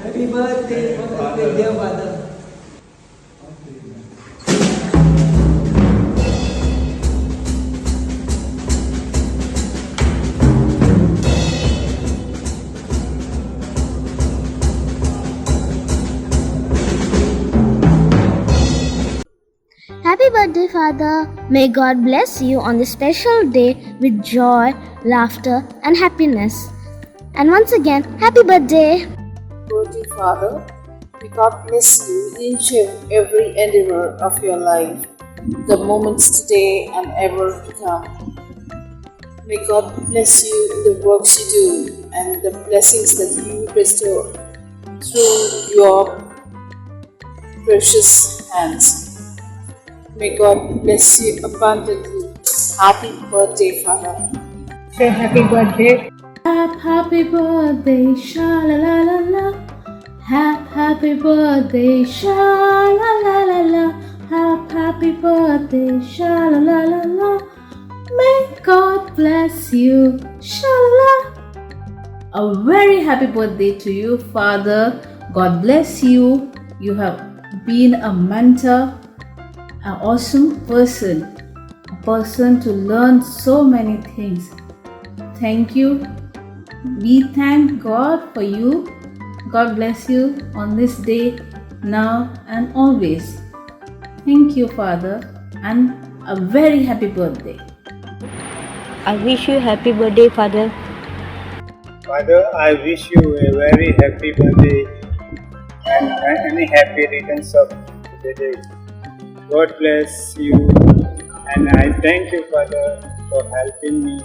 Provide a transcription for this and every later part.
Happy birthday, dear Father. Happy birthday, Father. May God bless you on this special day with joy, laughter, and happiness. And once again, happy birthday. Birthday, Father. May God bless you in each and every endeavor of your life, the moments today and ever to come. May God bless you in the works you do and the blessings that you bestow through your precious hands. May God bless you abundantly. Happy birthday, Father. Say happy birthday. Happy birthday, sha la la la la. Happy birthday, sha la la la la. Happy birthday, sha la la la la. May God bless you, sha la la. A very happy birthday to you, Father. God bless you. You have been a mentor, an awesome person, a person to learn so many things. Thank you. We thank God for you. God bless you on this day, now and always. Thank you, Father, and a very happy birthday. I wish you happy birthday, Father. Father, I wish you a very happy birthday and many happy returns of the day. God bless you, and I thank you, Father, for helping me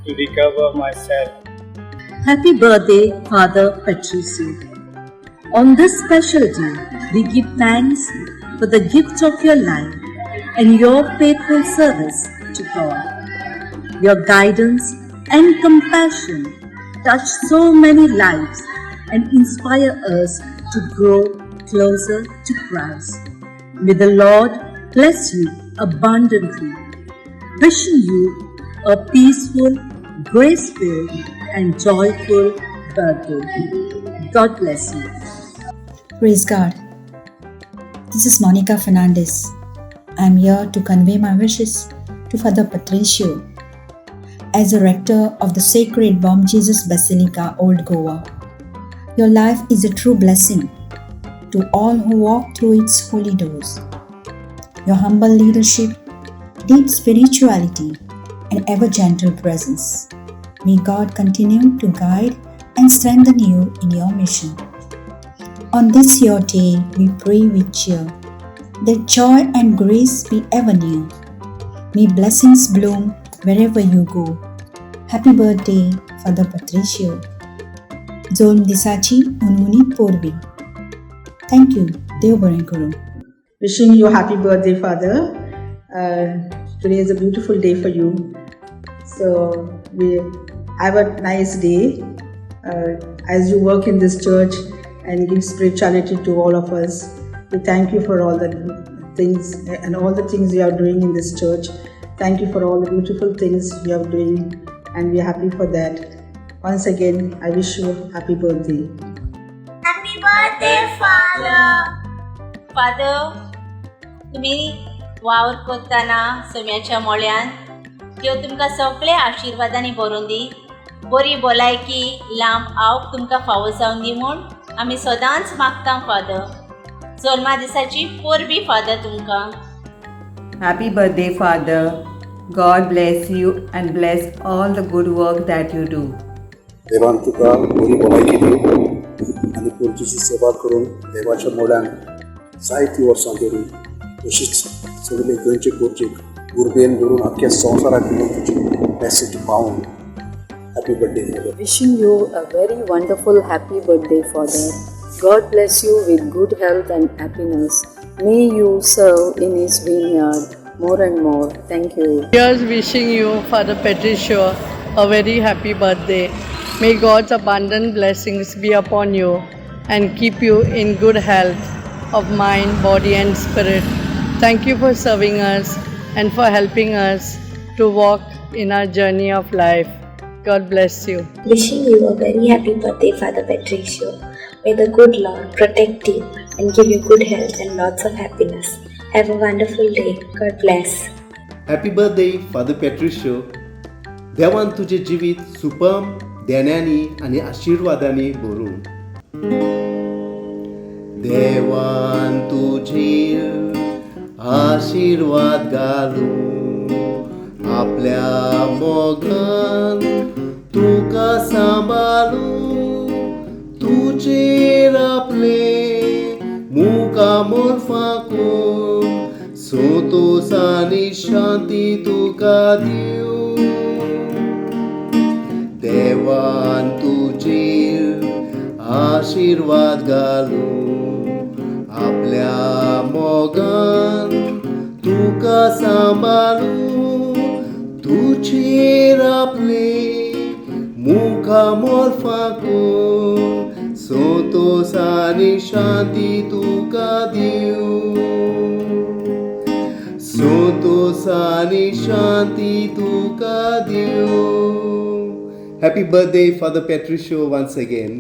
to recover myself. Happy birthday, Father Patricio. On this special day, we give thanks for the gift of your life and your faithful service to God. Your guidance and compassion touch so many lives and inspire us to grow closer to Christ. May the Lord bless you abundantly. Wishing you a peaceful, grace-filled and joyful birthday. God bless you. Praise God. This is Monica Fernandes. I am here to convey my wishes to Father Patricio as the rector of the Sacred Bomb Jesus Basilica, Old Goa. Your life is a true blessing to all who walk through its holy doors. Your humble leadership, deep spirituality, and ever gentle presence. May God continue to guide and strengthen you in your mission. On this your day, we pray with cheer that joy and grace be ever near. May blessings bloom wherever you go. Happy birthday, Father Patricio. Zolm disachi ununi porvi. Thank you, Deo Baren Kuru. Wishing you happy birthday, Father. Today is a beautiful day for you. So we have a nice day as you work in this church and give spirituality to all of us. We thank you for all the things and all the things you are doing in this church. Thank you for all the beautiful things you are doing, and we are happy for that. Once again, I wish you a happy birthday. Happy birthday, Father! Father, तुम्ही वावर करतना सम्याच्या मोळ्यान देव तुमकां सगळे आशिर्वादांनी भरून दी. बरी भलायकी लांब आवक तुमकां फावो जावन दी म्हूण आमी सदांच मागता, फादर. जल्मा दिसाची परबी, फादर, तुमकां. Happy birthday, Father. God bless you and bless all the good work that you do. देवान तुका बरी भलायकी दिवं आनी पुर्जीची सेवा करून देवाच्या मोड्यान जायतीं वर्सां धरून तशीच सगळे गोंयचे पुर्जीक उर्बेन भरून आख्या संवसाराक घेवन तुजी मॅसेज पावून happy birthday father. Wishing you a very wonderful happy birthday, Father. God bless you with good health and happiness. May you serve in His vineyard more and more. Thank you. Here's wishing you, Father Patricio, a very happy birthday. May God's abundant blessings be upon you and keep you in good health of mind, body and spirit. Thank you for serving us and for helping us to walk in our journey of life. God bless you. Wishing you a very happy birthday, Father Patricio. May the good Lord protect you and give you good health and lots of happiness. Have a wonderful day. God bless. Happy birthday, Father Patricio. देवान तुझे जिवीत सुपम देण्यांनी आनी आशीर्वादांनी भरून. देवान तुझेर आशीर्वाद घालूं आपल्या मोगान तुका सांबाळूं तुजेर आपले मुखामोल फाकून संतोष आनी शांती तुका दिवं. देवान तुजेर आशीर्वाद घालूं आपल्या मोगान तुका सांबाळूं तुजेर आपले मुखामोल फाकून संतोष आनी शांती तुका दिवं. संतोष आनी शांती तुका दिवं. Happy birthday, Father Patricio, once again.